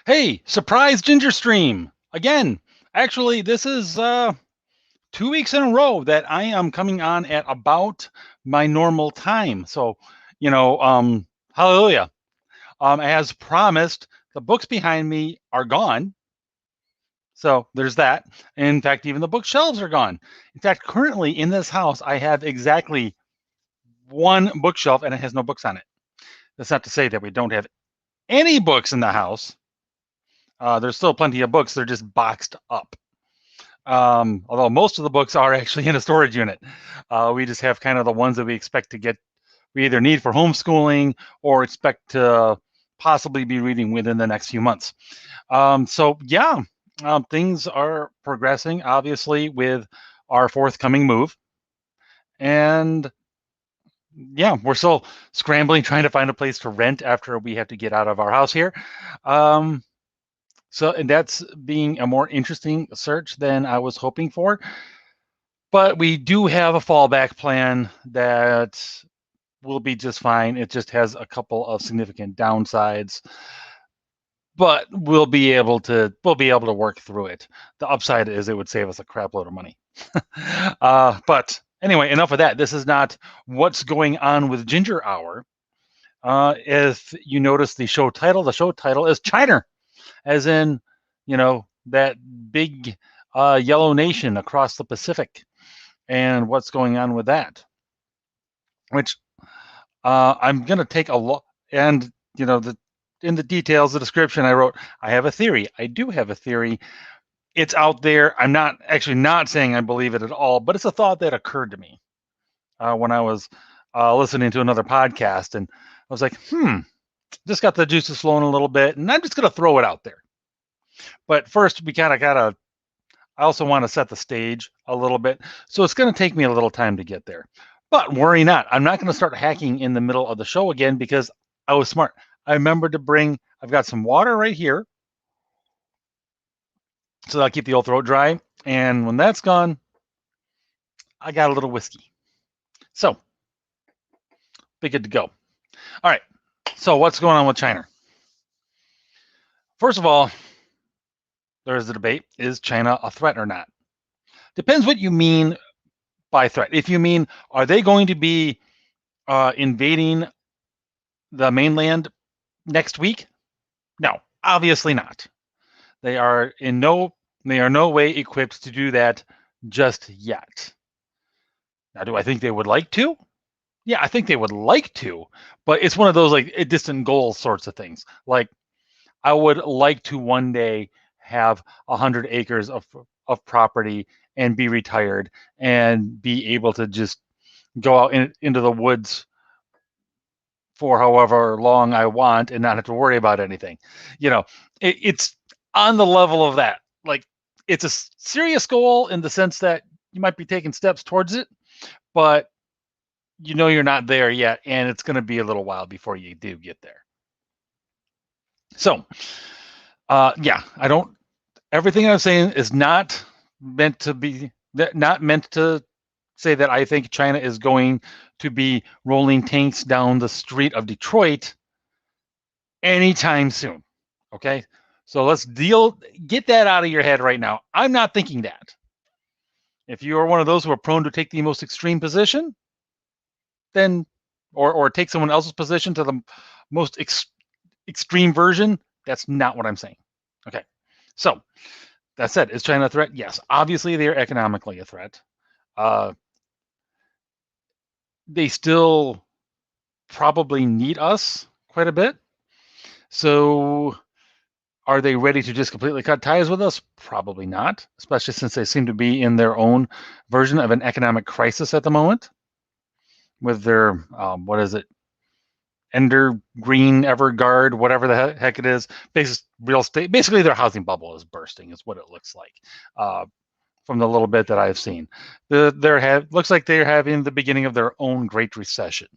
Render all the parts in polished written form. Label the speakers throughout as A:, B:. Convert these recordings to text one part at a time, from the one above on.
A: Hey, surprise Ginger Stream again. Actually, this is 2 weeks in a row that I am coming on at about my normal time. So, hallelujah. As promised, the books behind me are gone. So there's that. In fact, even the bookshelves are gone. In fact, currently in this house, I have exactly one bookshelf and it has no books on it. That's not to say that we don't have any books in the house. There's still plenty of books. They're just boxed up. Although most of the books are actually in a storage unit. We just have kind of the ones that we expect to get, we either need for homeschooling or expect to possibly be reading within the next few months. Things are progressing, obviously, with our forthcoming move. And yeah, we're still scrambling, trying to find a place to rent after we have to get out of our house here. And that's being a more interesting search than I was hoping for. But we do have a fallback plan that will be just fine. It just has a couple of significant downsides, but we'll be able to work through it. The upside is it would save us a crap load of money. But anyway, enough of that. This is not what's going on with Ginger Hour. If you notice the show title is China, as in, that big yellow nation across the Pacific and what's going on with that. Which I'm going to take a look, and in the details, the description, I wrote, I have a theory. I do have a theory. It's out there. I'm not saying I believe it at all, but it's a thought that occurred to me when I was listening to another podcast, and I was like, just got the juices flowing a little bit, and I'm just going to throw it out there. But first, we kind of gotta. I also want to set the stage a little bit, so it's going to take me a little time to get there. But worry not. I'm not going to start hacking in the middle of the show again because I was smart. I remembered to bring. I've got some water right here, so that'll keep the old throat dry. And when that's gone, I got a little whiskey. So, be good to go. All right. So, what's going on with China? First of all, there is a debate: is China a threat or not? Depends what you mean by threat. If you mean, are they going to be invading the mainland next week? No, obviously not. They are no way equipped to do that just yet. Now, do I think they would like to? Yeah, I think they would like to, but it's one of those like distant goal sorts of things. Like, I would like to one day have 100 acres of property and be retired and be able to just go out into the woods for however long I want and not have to worry about anything. It's on the level of that. Like, it's a serious goal in the sense that you might be taking steps towards it, but you're not there yet, and it's going to be a little while before you do get there. So, everything I'm saying is not meant to say that I think China is going to be rolling tanks down the street of Detroit anytime soon. Okay? So let's get that out of your head right now. I'm not thinking that. If you are one of those who are prone to take the most extreme position, then, or take someone else's position to the most extreme version, that's not what I'm saying. Okay. So that said, is China a threat? Yes. Obviously, they are economically a threat. They still probably need us quite a bit. So are they ready to just completely cut ties with us? Probably not, especially since they seem to be in their own version of an economic crisis at the moment with their, what is it? Ender Green, Everguard, whatever the heck it is. Real estate, basically their housing bubble is bursting, is what it looks like. From the little bit that I've seen, looks like they're having the beginning of their own Great Recession.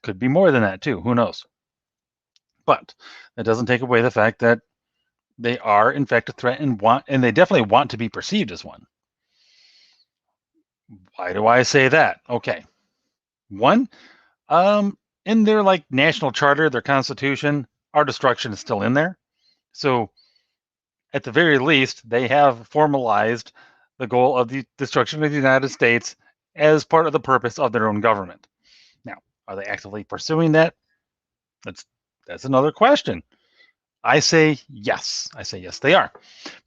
A: Could be more than that too. Who knows? But that doesn't take away the fact that they are, in fact, a threat and they definitely want to be perceived as one. Why do I say that? Okay, one, in their national charter, their constitution, our destruction is still in there. So at the very least, they have formalized the goal of the destruction of the United States as part of the purpose of their own government. Now, are they actively pursuing that? That's another question. I say yes. I say yes, they are.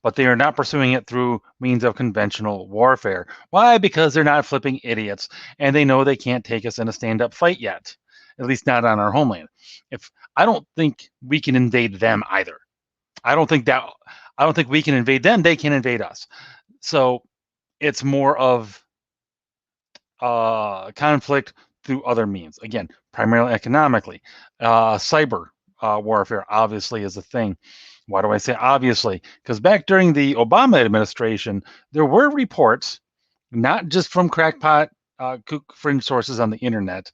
A: But they are not pursuing it through means of conventional warfare. Why? Because they're not flipping idiots, and they know they can't take us in a stand-up fight yet, at least not on our homeland. If I don't think we can invade them either. I don't think that I don't think we can invade them. They can invade us. So it's more of conflict through other means. Again, primarily economically. Cyber warfare obviously is a thing. Why do I say obviously? Because back during the Obama administration, there were reports, not just from crackpot kook fringe sources on the internet.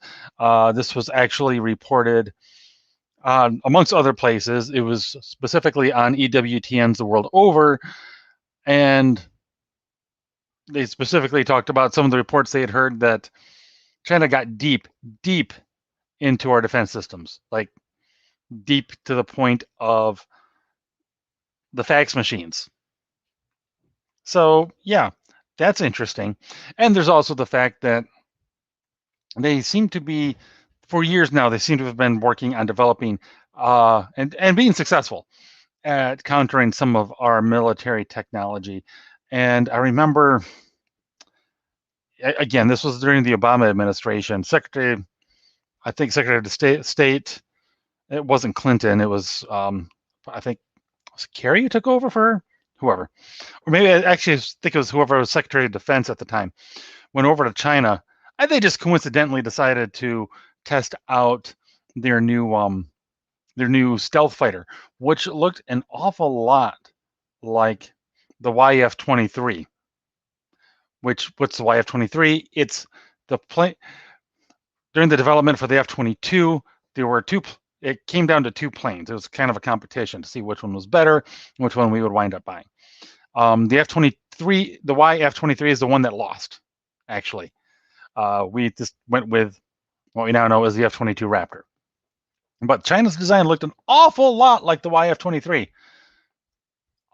A: This was actually reported amongst other places. It was specifically on EWTNs the world over, and they specifically talked about some of the reports they had heard that China got deep, deep into our defense systems, like deep to the point of the fax machines. So yeah, that's interesting. And there's also the fact that they seem to be, for years now, they seem to have been working on developing and being successful at countering some of our military technology. And I remember, again, this was during the Obama administration. I think Secretary of State, it wasn't Clinton, it was, I think, was Kerry who took over for her? Whoever. Or maybe I actually think it was whoever was Secretary of Defense at the time, went over to China. They just coincidentally decided to test out their new stealth fighter, which looked an awful lot like the YF-23. What's the YF-23? It's the plane during the development for the F-22. There were two. It came down to two planes. It was kind of a competition to see which one was better, and which one we would wind up buying. The F-23, the YF-23 is the one that lost. Actually, we just went with what we now know as the F-22 Raptor. But China's design looked an awful lot like the YF-23.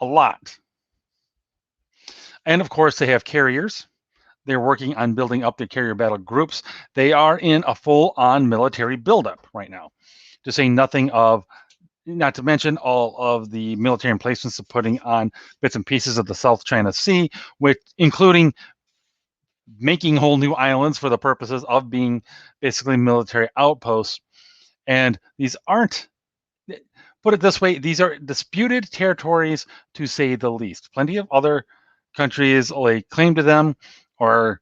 A: A lot. And of course, they have carriers. They're working on building up their carrier battle groups. They are in a full-on military buildup right now, to say nothing of, not to mention all of the military emplacements of putting on bits and pieces of the South China Sea, which including making whole new islands for the purposes of being basically military outposts. And these aren't, put it this way, these are disputed territories to say the least. Plenty of other countries lay claim to them or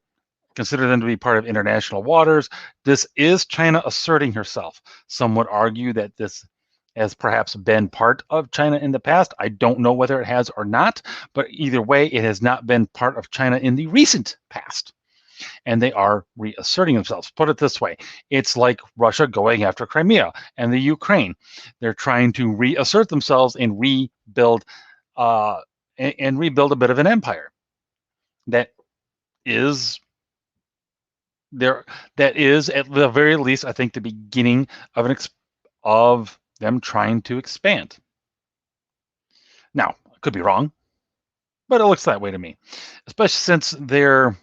A: consider them to be part of international waters. This is China asserting herself. Some would argue that this has perhaps been part of China in the past. I don't know whether it has or not, but either way, it has not been part of China in the recent past. And they are reasserting themselves. Put it this way, it's like Russia going after Crimea and the Ukraine. They're trying to reassert themselves and rebuild a bit of an empire that is there. That is, at the very least, I think, the beginning of of them trying to expand. Now, I could be wrong, but it looks that way to me, especially since they're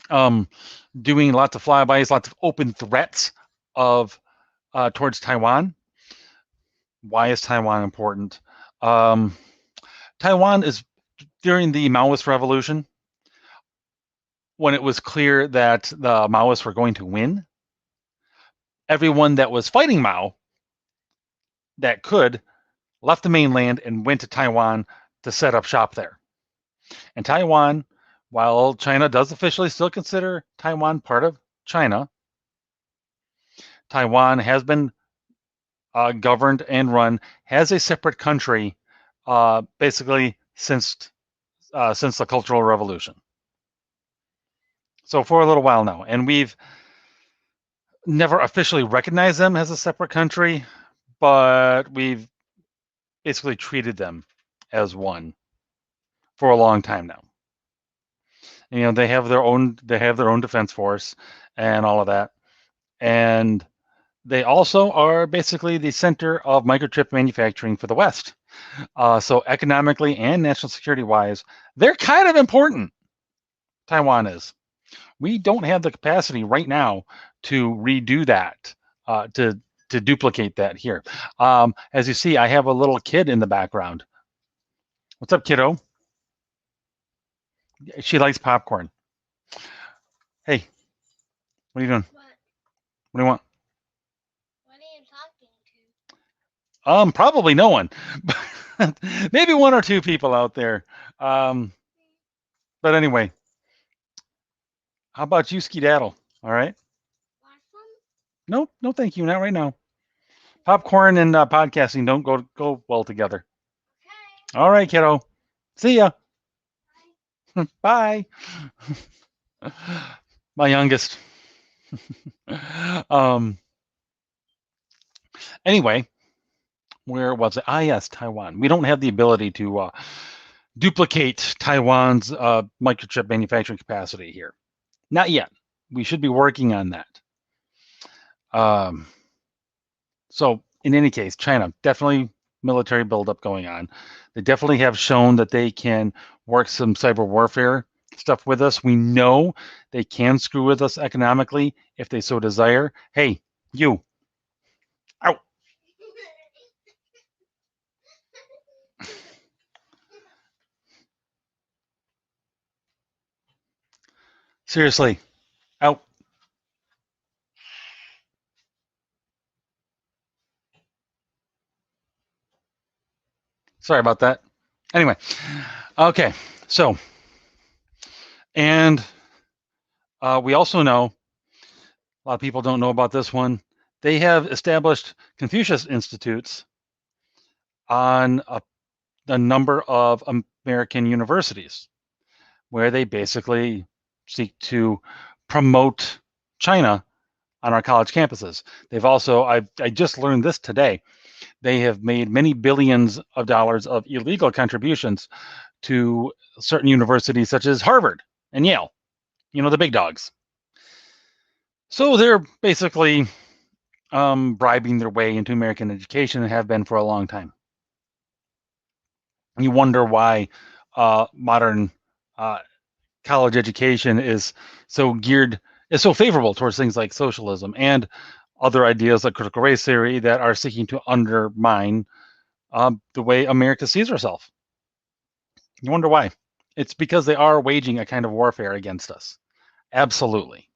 A: doing lots of flybys, lots of open threats of towards Taiwan. Why is Taiwan important? Taiwan is, during the Maoist revolution, when it was clear that the Maoists were going to win, everyone that was fighting Mao that could left the mainland and went to Taiwan to set up shop there. And Taiwan, while China does officially still consider Taiwan part of China, Taiwan has been governed and run as a separate country basically since the Cultural Revolution. So for a little while now, and we've never officially recognized them as a separate country, but we've basically treated them as one for a long time now. You know, they have their own defense force and all of that, and They also are basically the center of microchip manufacturing for the West. So economically and national security wise, they're kind of important. Taiwan is. We don't have the capacity right now to redo that, to duplicate that here. As you see, I have a little kid in the background. What's up, kiddo? She likes popcorn. Hey, what are you doing? What do you want? Probably no one. Maybe one or two people out there. Um, but anyway, how about you skedaddle? All right. No, no, thank you. Not right now. Popcorn and podcasting don't go well together. All right, kiddo. See ya. Bye. My youngest. um. Anyway, where was it? Ah, yes, Taiwan. We don't have the ability to duplicate Taiwan's microchip manufacturing capacity here. Not yet. We should be working on that. So in any case, China, definitely military buildup going on. They definitely have shown that they can work some cyber warfare stuff with us. We know they can screw with us economically if they so desire. Hey, you. Ow. Seriously. Out. Sorry about that. Anyway, okay. So, and we also know, a lot of people don't know about this one. They have established Confucius Institutes on a number of American universities where they basically seek to promote China on our college campuses. They've also, I just learned this today, they have made many billions of dollars of illegal contributions to certain universities such as Harvard and Yale, you know, the big dogs. So they're basically bribing their way into American education and have been for a long time. You wonder why modern college education is so geared, is so favorable towards things like socialism and other ideas like critical race theory that are seeking to undermine the way America sees herself. You wonder why? It's because they are waging a kind of warfare against us. Absolutely.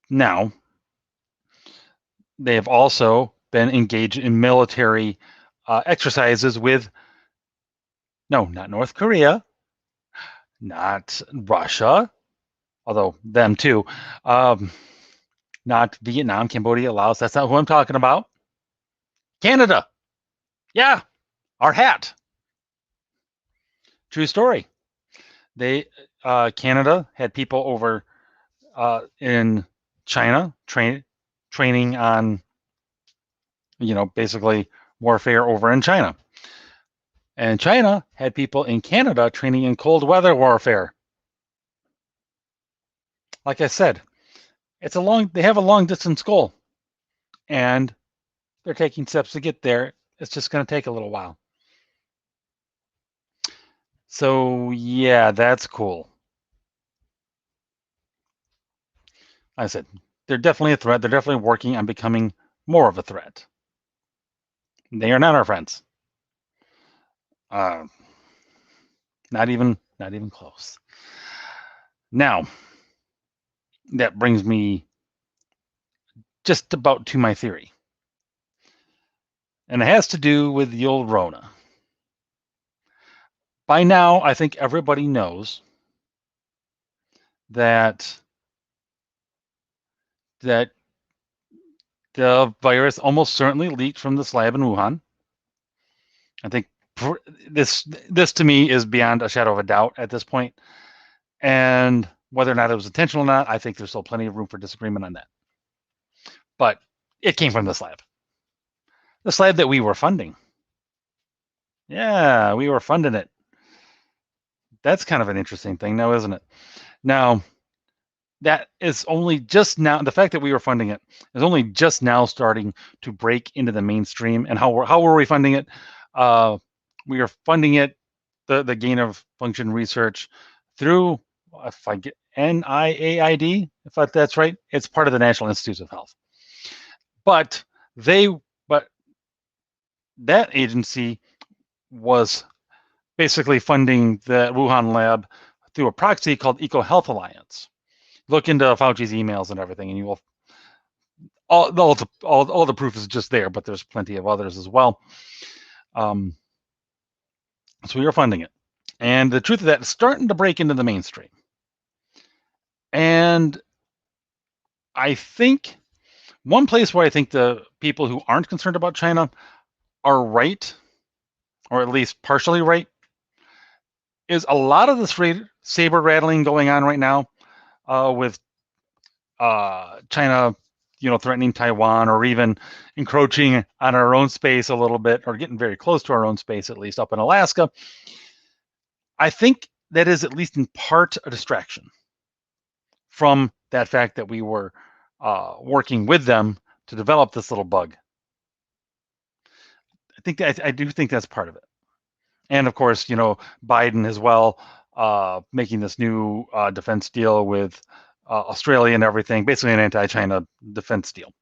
A: Now, they have also been engaged in military exercises with, no, not North Korea, not Russia, although them too, not Vietnam, Cambodia, Laos. That's not who I'm talking about. Canada. Yeah, our hat. True story. They Canada had people over in China training on, you know, basically warfare over in China. And China had people in Canada training in cold weather warfare. Like I said, they have a long distance goal and they're taking steps to get there. It's just going to take a little while. So yeah, that's cool. Like I said, they're definitely a threat. They're definitely working on becoming more of a threat. They are not our friends. Uh, not even close. Now, that brings me just about to my theory. And it has to do with the old Rona. By now, I think everybody knows that the virus almost certainly leaked from this lab in Wuhan. I think this to me is beyond a shadow of a doubt at this point. And whether or not it was intentional or not, I think there's still plenty of room for disagreement on that. But it came from this lab. This lab that we were funding. Yeah, we were funding it. That's kind of an interesting thing now, isn't it? Now, that is only just now. The fact that we were funding it is only just now starting to break into the mainstream. And how were we funding it? We are funding it, the gain of function research, through, if I get NIAID, if that's right. It's part of the National Institutes of Health. But but that agency was basically funding the Wuhan lab through a proxy called EcoHealth Alliance. Look into Fauci's emails and everything, and you will all the proof is just there. But there's plenty of others as well. So we are funding it, and the truth of that is starting to break into the mainstream. And I think one place where I think the people who aren't concerned about China are right, or at least partially right, is a lot of this saber rattling going on right now with China, threatening Taiwan, or even encroaching on our own space a little bit, or getting very close to our own space, at least up in Alaska. I think that is at least in part a distraction from that fact that we were working with them to develop this little bug. I do think that's part of it. And of course, Biden as well, making this new defense deal with Australia and everything, basically an anti-China defense deal,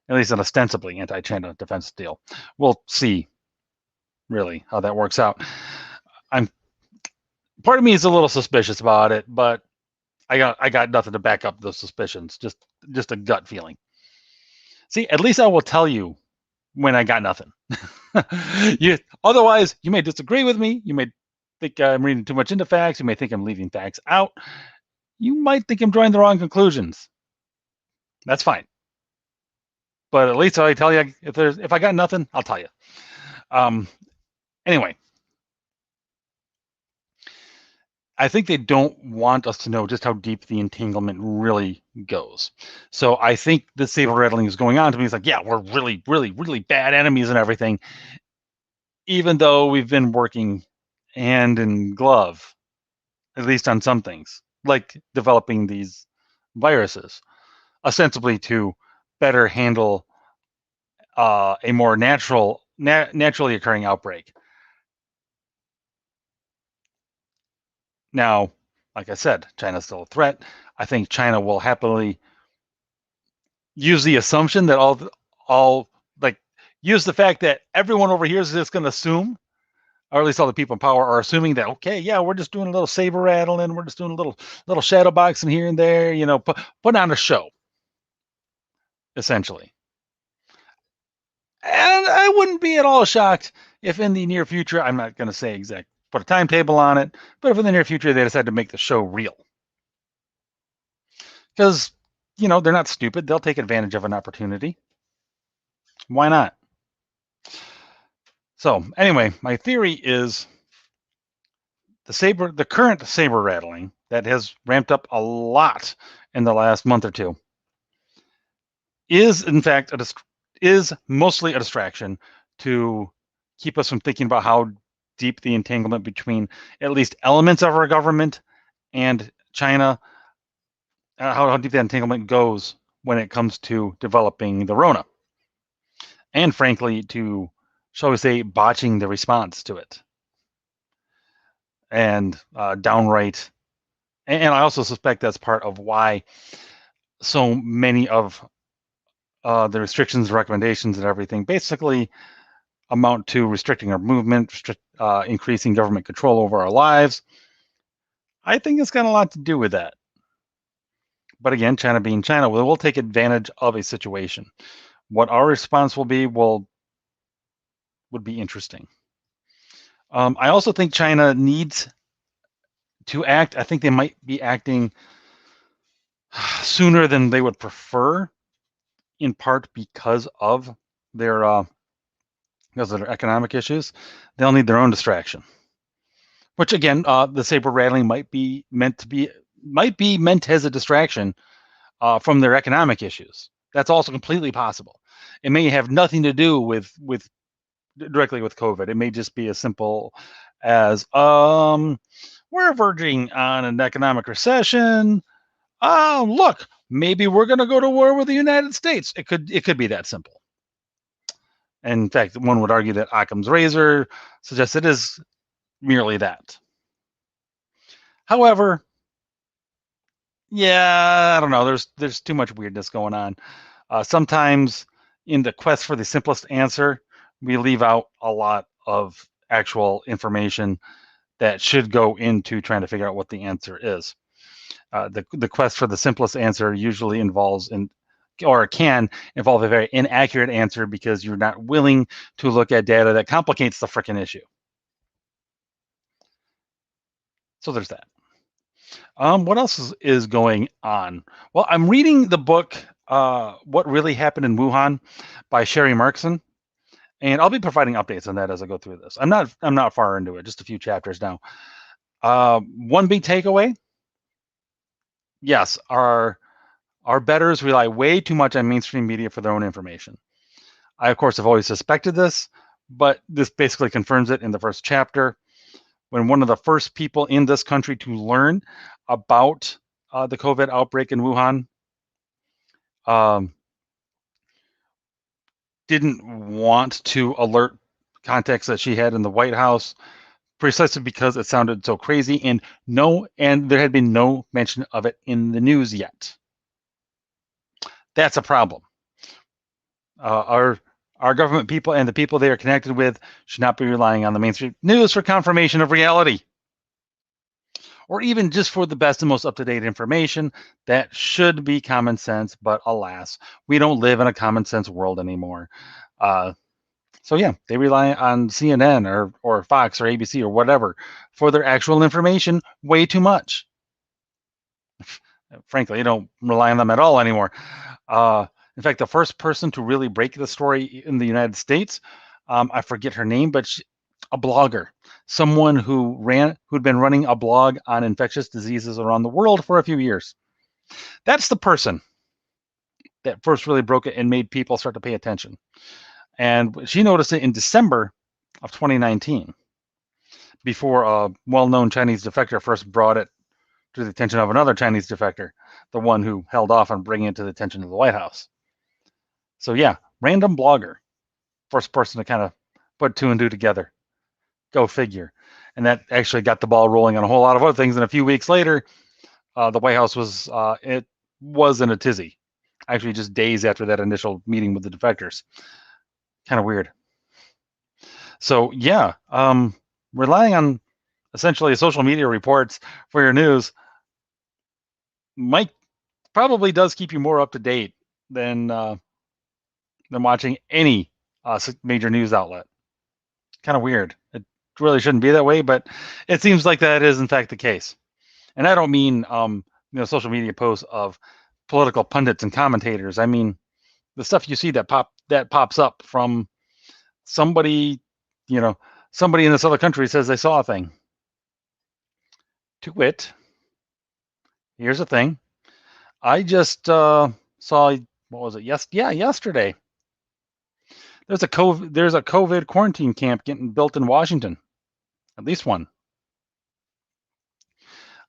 A: at least an ostensibly anti-China defense deal. We'll see, really, how that works out. Part of me is a little suspicious about it, but I got nothing to back up those suspicions. Just a gut feeling. See, at least I will tell you when I got nothing. Otherwise, you may disagree with me. You may think I'm reading too much into facts. You may think I'm leaving facts out. You might think I'm drawing the wrong conclusions. That's fine. But at least I tell you, if I got nothing, I'll tell you. Anyway, I think they don't want us to know just how deep the entanglement really goes. So I think the saber rattling is going on to me. It's like, yeah, we're really, really, really bad enemies and everything, even though we've been working hand in glove, at least on some things, like developing these viruses, ostensibly to better handle a more naturally occurring outbreak. Now, like I said, China's still a threat. I think China will happily use the assumption that use the fact that everyone over here is just going to assume, or at least all the people in power are assuming that, okay, yeah, we're just doing a little saber rattling, we're just doing a little shadow boxing here and there, put on a show, essentially. And I wouldn't be at all shocked if in the near future, I'm not going to say put a timetable on it, but if in the near future they decide to make the show real. Because, they're not stupid. They'll take advantage of an opportunity. Why not? So anyway, my theory is the current saber rattling that has ramped up a lot in the last month or two is in fact is mostly a distraction to keep us from thinking about how deep the entanglement between at least elements of our government and China, how deep that entanglement goes when it comes to developing the Rona, and frankly, to, shall we say, botching the response to it, and downright. And I also suspect that's part of why so many of the restrictions, recommendations, and everything basically amount to restricting our movement, increasing government control over our lives. I think it's got a lot to do with that. But again, China being China, we'll take advantage of a situation. What our response will be would be interesting. I also think China needs to act. I think they might be acting sooner than they would prefer, in part because of their economic issues. They'll need their own distraction. Which again, the saber rattling might be meant as a distraction from their economic issues. That's also completely possible. It may have nothing to do with directly with COVID. It may just be as simple as we're verging on an economic recession. oh, look, maybe we're going to go to war with the United States. It could be that simple. And in fact, one would argue that Occam's razor suggests it is merely that. However, yeah, I don't know. There's too much weirdness going on. Sometimes in the quest for the simplest answer, we leave out a lot of actual information that should go into trying to figure out what the answer is. The quest for the simplest answer usually involves or can involve a very inaccurate answer because you're not willing to look at data that complicates the frickin' issue. So there's that. What else is going on? Well, I'm reading the book What Really Happened in Wuhan by Sherry Markson, and I'll be providing updates on that as I go through this. I'm not far into it, just a few chapters now. One big takeaway: yes, our betters rely way too much on mainstream media for their own information. I, of course, have always suspected this, but this basically confirms it in the first chapter. When one of the first people in this country to learn about the COVID outbreak in Wuhan didn't want to alert contacts that she had in the White House, precisely because it sounded so crazy, and there had been no mention of it in the news yet. That's a problem. Our government people and the people they are connected with should not be relying on the mainstream news for confirmation of reality, or even just for the best and most up-to-date information. That should be common sense, but alas, we don't live in a common sense world anymore. So yeah, they rely on CNN or Fox or ABC or whatever for their actual information way too much. Frankly, I don't rely on them at all anymore. In fact, the first person to really break the story in the United States, I forget her name, but a blogger, someone who'd been running a blog on infectious diseases around the world for a few years. That's the person that first really broke it and made people start to pay attention. And she noticed it in December of 2019, before a well-known Chinese defector first brought it to the attention of another Chinese defector, the one who held off on bringing it to the attention of the White House. So yeah, random blogger, first person to kind of put two and two together. Go figure. And that actually got the ball rolling on a whole lot of other things. And a few weeks later, the White House was in a tizzy. Actually, just days after that initial meeting with the defectors. Kind of weird. So yeah, relying on essentially social media reports for your news probably does keep you more up to date than watching any major news outlet. Kind of weird. It really shouldn't be that way, but it seems like that is in fact the case. And I don't mean social media posts of political pundits and commentators. I mean the stuff you see that pops up from somebody, somebody in this other country says they saw a thing. To wit, here's the thing. I just saw, what was it? Yesterday. There's a COVID quarantine camp getting built in Washington. At least one.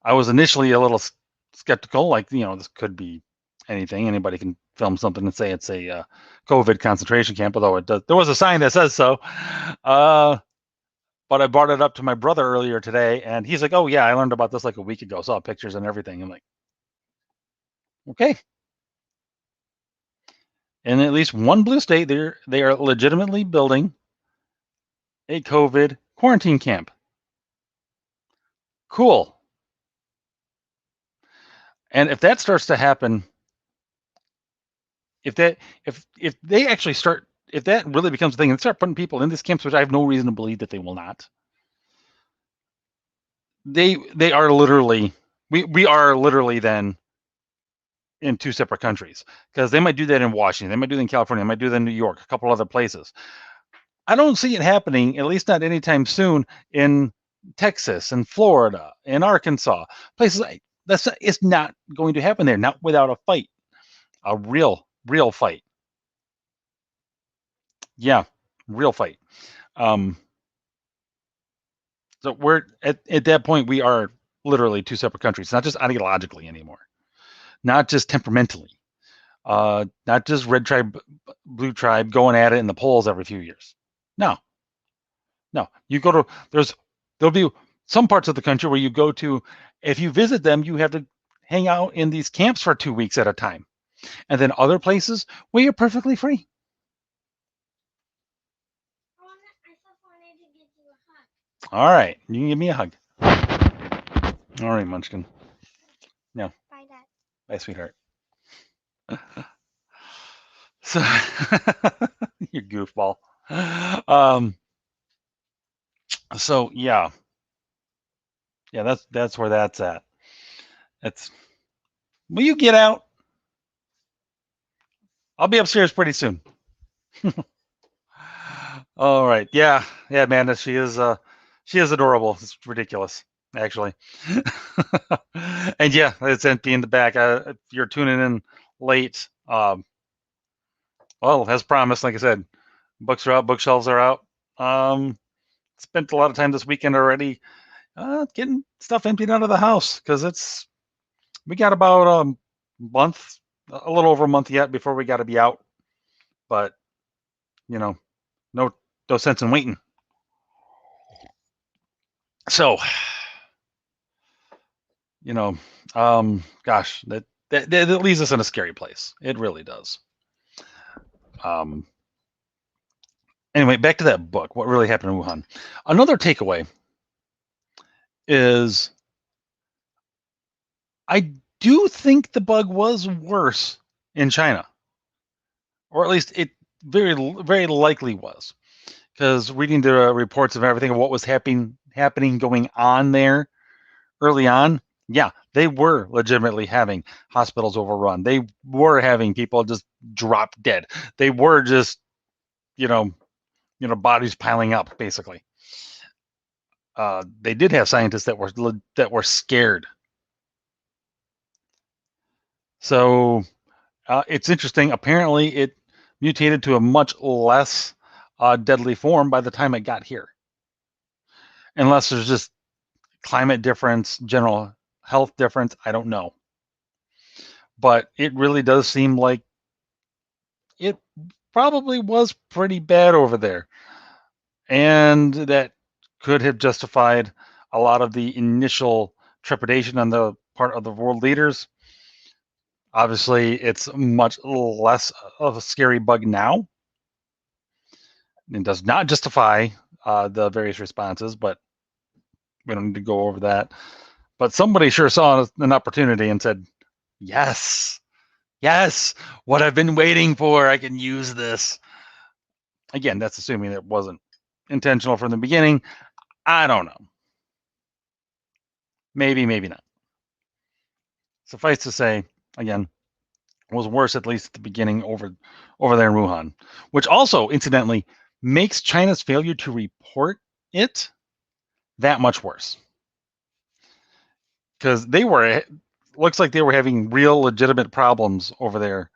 A: I was initially a little skeptical, like, this could be anything. Anybody can film something and say it's a COVID concentration camp, although there was a sign that says so. But I brought it up to my brother earlier today, and he's like, "Oh yeah, I learned about this like a week ago. Saw pictures and everything." I'm like, okay. In at least one blue state, they are legitimately building a COVID quarantine camp. Cool. And if that starts to happen, if that really becomes a thing and start putting people in these camps, which I have no reason to believe that they will not, they are literally, we are literally then in two separate countries, because they might do that in Washington, they might do that in California, they might do that in New York, a couple other places. I don't see it happening, at least not anytime soon, in Texas and Florida and Arkansas, places it's not going to happen there, not without a fight, a real fight. Yeah, real fight. So we're at that point, we are literally two separate countries, not just ideologically anymore. not just temperamentally, not just red tribe, blue tribe going at it in the polls every few years. No, no. You go to there'll be some parts of the country where you go to. If you visit them, you have to hang out in these camps for 2 weeks at a time, and then other places where you're perfectly free. All right, you can give me a hug. All right, Munchkin. No.
B: Bye, Dad.
A: Bye, sweetheart. So, you goofball. So yeah, that's where that's at. It's. Will you get out? I'll be upstairs pretty soon. All right. Yeah, Amanda. She is adorable. It's ridiculous, actually. And yeah, it's empty in the back. If you're tuning in late, well, as promised, like I said, books are out, bookshelves are out. Spent a lot of time this weekend already getting stuff emptied out of the house because we got about a month, a little over a month yet before we got to be out. But no sense in waiting. So, gosh, that leaves us in a scary place. It really does. Anyway, back to that book. What really happened in Wuhan? Another takeaway is I do think the bug was worse in China, or at least it very, very likely was, because reading the reports of everything of what was happening going on there early on, yeah, they were legitimately having hospitals overrun. They were having people just drop dead. They were just, bodies piling up, basically. They did have scientists that were scared. So it's interesting. Apparently, it mutated to a much less deadly form by the time it got here. Unless there's just climate difference, general health difference, I don't know. But it really does seem like it probably was pretty bad over there. And that could have justified a lot of the initial trepidation on the part of the world leaders. Obviously, it's much less of a scary bug now. It does not justify the various responses, but we don't need to go over that. But somebody sure saw an opportunity and said, yes, what I've been waiting for, I can use this. Again, that's assuming it wasn't intentional from the beginning. I don't know. Maybe not. Suffice to say, again, it was worse, at least at the beginning, over there in Wuhan, which also, incidentally, makes China's failure to report it that much worse. Because looks like they were having real legitimate problems over there,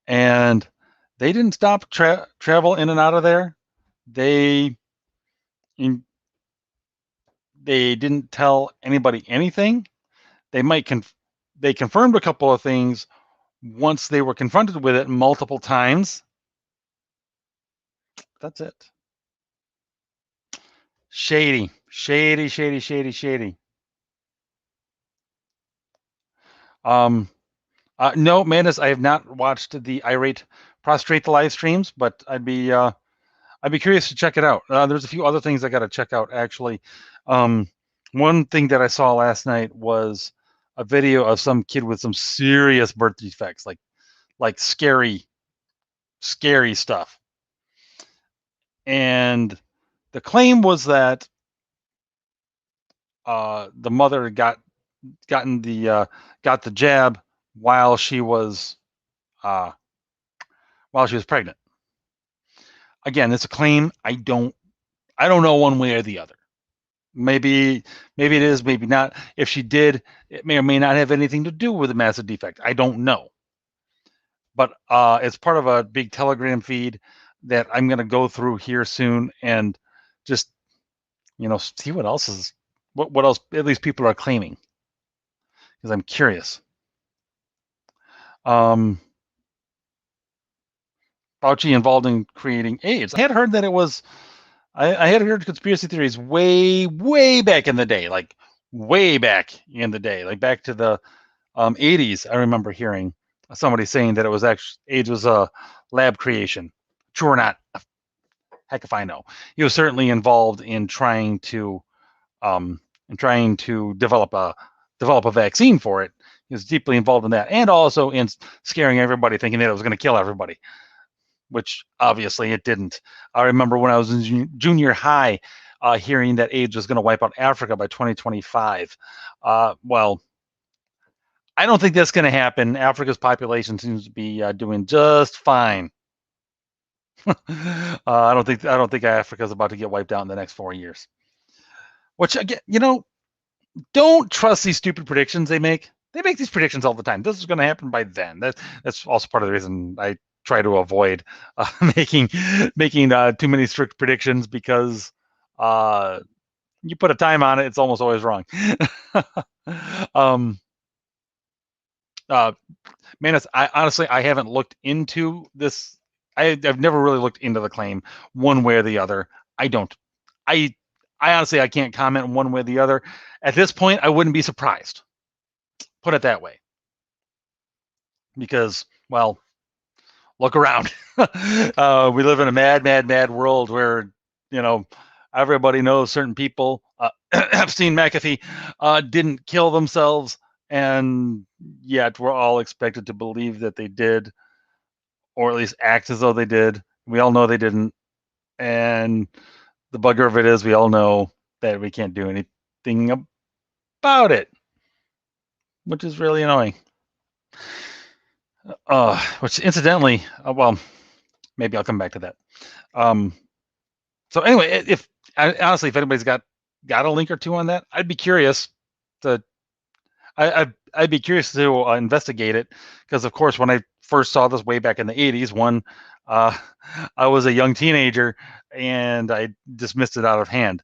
A: and they didn't stop travel in and out of there. They didn't tell anybody anything. They confirmed a couple of things once they were confronted with it multiple times. That's it. Shady. No, Manus, I have not watched the Irate Prostrate live streams, but I'd be curious to check it out. There's a few other things I got to check out, actually. One thing that I saw last night was a video of some kid with some serious birth defects, like scary stuff. And the claim was that the mother got the jab while she was pregnant. Again, it's a claim. I don't know one way or the other. Maybe it is, maybe not. If she did, it may or may not have anything to do with a massive defect. I don't know. But it's part of a big Telegram feed that I'm going to go through here soon and just see what else at least people are claiming, because I'm curious. Fauci involved in creating AIDS. I had heard that it was. I had heard conspiracy theories way back in the day, like way back in the day, like back to the 80s. I remember hearing somebody saying that it was actually AIDS was a lab creation. True or not? Heck if I know. He was certainly involved in trying to develop a vaccine for it. He was deeply involved in that, and also in scaring everybody, thinking that it was going to kill everybody, which obviously it didn't. I remember when I was in junior high, hearing that AIDS was going to wipe out Africa by 2025. Well, I don't think that's going to happen. Africa's population seems to be doing just fine. I don't think Africa's about to get wiped out in the next 4 years. Which again, don't trust these stupid predictions they make. They make these predictions all the time. This is going to happen by then. That's also part of the reason I try to avoid making too many strict predictions, because you put a time on it, it's almost always wrong. Manus, I haven't looked into this. I've never really looked into the claim one way or the other. I don't. I honestly, I can't comment one way or the other. At this point, I wouldn't be surprised. Put it that way. Because, well, look around. We live in a mad world where, everybody knows certain people. Epstein, McAfee, didn't kill themselves, and yet we're all expected to believe that they did, or at least act as though they did. We all know they didn't. And the bugger of it is, we all know that we can't do anything about it, which is really annoying. Which incidentally, well, maybe I'll come back to that. So anyway, honestly, if anybody's got a link or two on that, I'd be curious to. I'd be curious to investigate it, because of course, when I first saw this way back in the 80s, I was a young teenager and I dismissed it out of hand.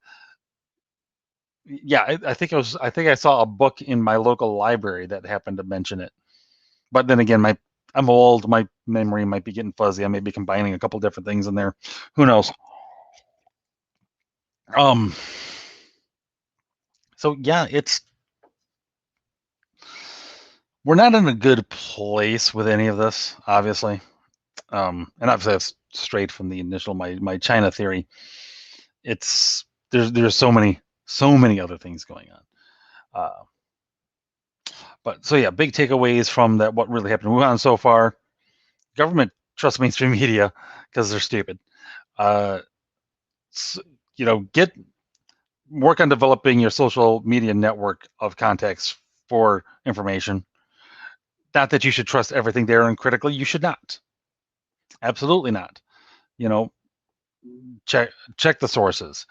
A: Yeah, I think I saw a book in my local library that happened to mention it. But then again, I'm old. My memory might be getting fuzzy. I may be combining a couple different things in there. Who knows? So yeah, we're not in a good place with any of this, obviously. And obviously that's straight from the initial my China theory. There's so many other things going on. But so yeah, big takeaways from that. What really happened in Wuhan so far? Government trusts mainstream media because they're stupid. Get work on developing your social media network of contacts for information. Not that you should trust everything there uncritically. You should not. Absolutely not. Check the sources.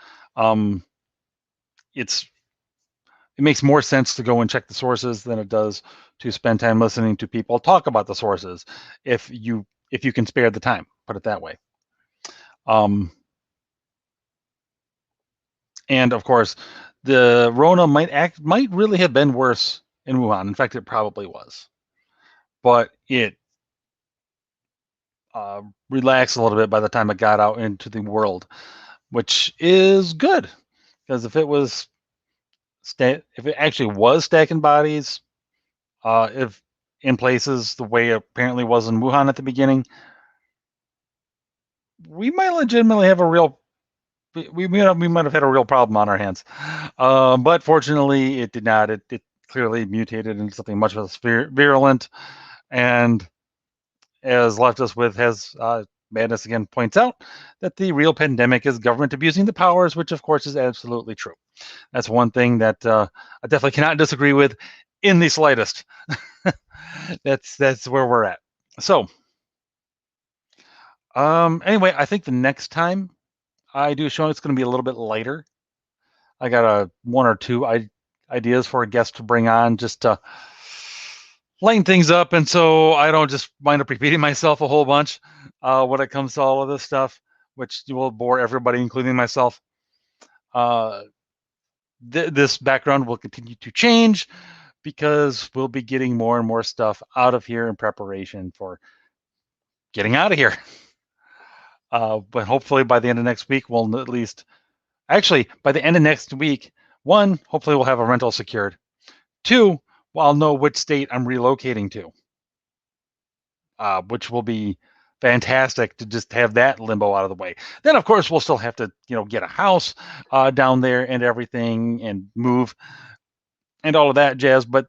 A: It makes more sense to go and check the sources than it does to spend time listening to people talk about the sources, if you can spare the time, put it that way. And of course, the Rona might really have been worse in Wuhan. In fact, it probably was, but it relaxed a little bit by the time it got out into the world, which is good, because if it actually was stacking bodies, if in places the way it apparently was in Wuhan at the beginning, we might legitimately have we might have had a real problem on our hands. But fortunately, it did not. It clearly mutated into something much less virulent, and as left us with, as Madness again points out, that the real pandemic is government abusing the powers, which of course is absolutely true. That's one thing that I definitely cannot disagree with in the slightest. That's where we're at. So anyway, I think the next time I do a show, it's going to be a little bit lighter. I got one or two ideas for a guest to bring on, just to lighten things up, and so I don't just wind up repeating myself a whole bunch when it comes to all of this stuff, which will bore everybody, including myself. This background will continue to change, because we'll be getting more and more stuff out of here in preparation for getting out of here. But hopefully by the end of next week, we'll at least, actually, by the end of next week, one, hopefully we'll have a rental secured. Two, I'll know which state I'm relocating to, which will be fantastic to just have that limbo out of the way. Then, of course, we'll still have to, get a house down there and everything and move and all of that jazz. But,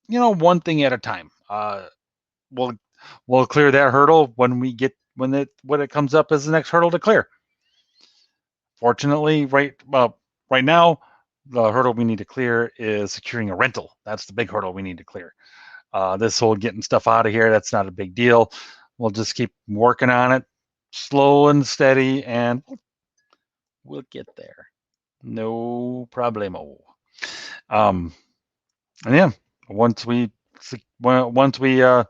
A: one thing at a time. We'll clear that hurdle when it comes up as the next hurdle to clear. Fortunately, right now, the hurdle we need to clear is securing a rental. That's the big hurdle we need to clear. This whole getting stuff out of here, that's not a big deal. We'll just keep working on it, slow and steady, and we'll get there. No problemo. And yeah, once we know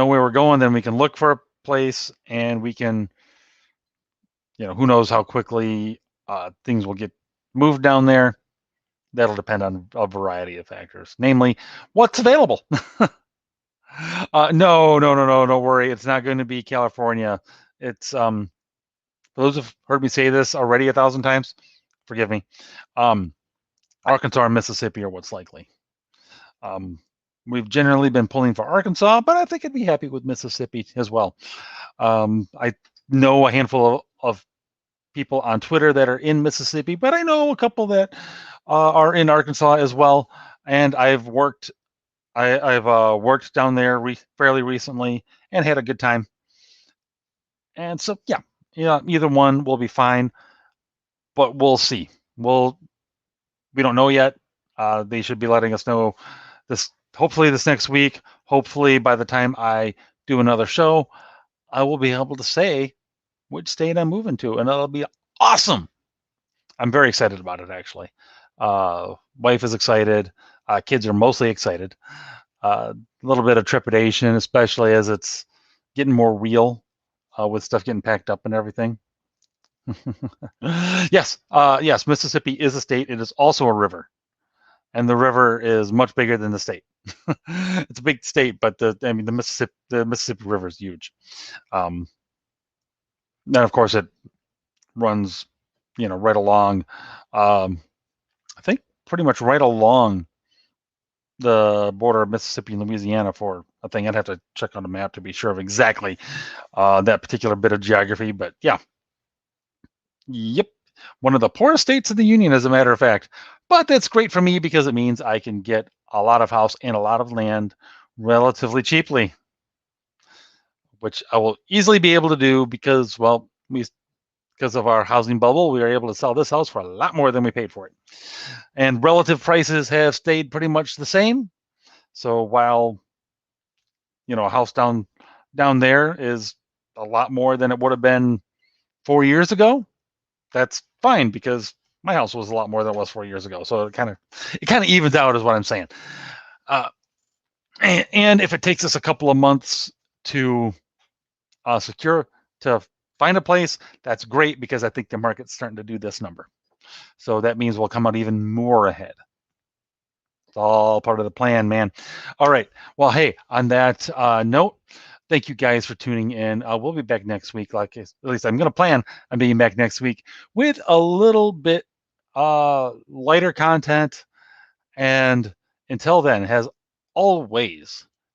A: where we're going, then we can look for a place, and we can, who knows how quickly things will get moved down there. That'll depend on a variety of factors, namely what's available. No, don't worry. It's not going to be California. It's for those who've heard me say this already 1,000 times, forgive me. Arkansas and Mississippi are what's likely. We've generally been pulling for Arkansas, but I think I'd be happy with Mississippi as well. I know a handful of people on Twitter that are in Mississippi, but I know a couple that are in Arkansas as well. And I've worked down there fairly recently and had a good time. And so, yeah, either one will be fine, but we'll see. We don't know yet. They should be letting us know hopefully this next week. Hopefully by the time I do another show, I will be able to say which state I'm moving to, and that'll be awesome. I'm very excited about it, actually. Wife is excited. Kids are mostly excited. A little bit of trepidation, especially as it's getting more real with stuff getting packed up and everything. Yes, Mississippi is a state. It is also a river, and the river is much bigger than the state. It's a big state, but the Mississippi River is huge. Then, of course, it runs, right along. I think pretty much right along the border of Mississippi and Louisiana for a thing. I'd have to check on the map to be sure of exactly that particular bit of geography, but yeah. Yep. One of the poorest states in the union, as a matter of fact. But that's great for me because it means I can get a lot of house and a lot of land relatively cheaply, which I will easily be able to do because, well, because of our housing bubble, we were able to sell this house for a lot more than we paid for it. And relative prices have stayed pretty much the same. So while, a house down there is a lot more than it would have been 4 years ago, that's fine because my house was a lot more than it was 4 years ago. So it kind of evens out is what I'm saying. And if it takes us a couple of months to find a place, that's great because I think the market's starting to do this number. So that means we'll come out even more ahead. It's all part of the plan, man. All right. Well, hey, on that note, thank you guys for tuning in. We'll be back next week. At least I'm going to plan on being back next week with a little bit lighter content. And until then, as always,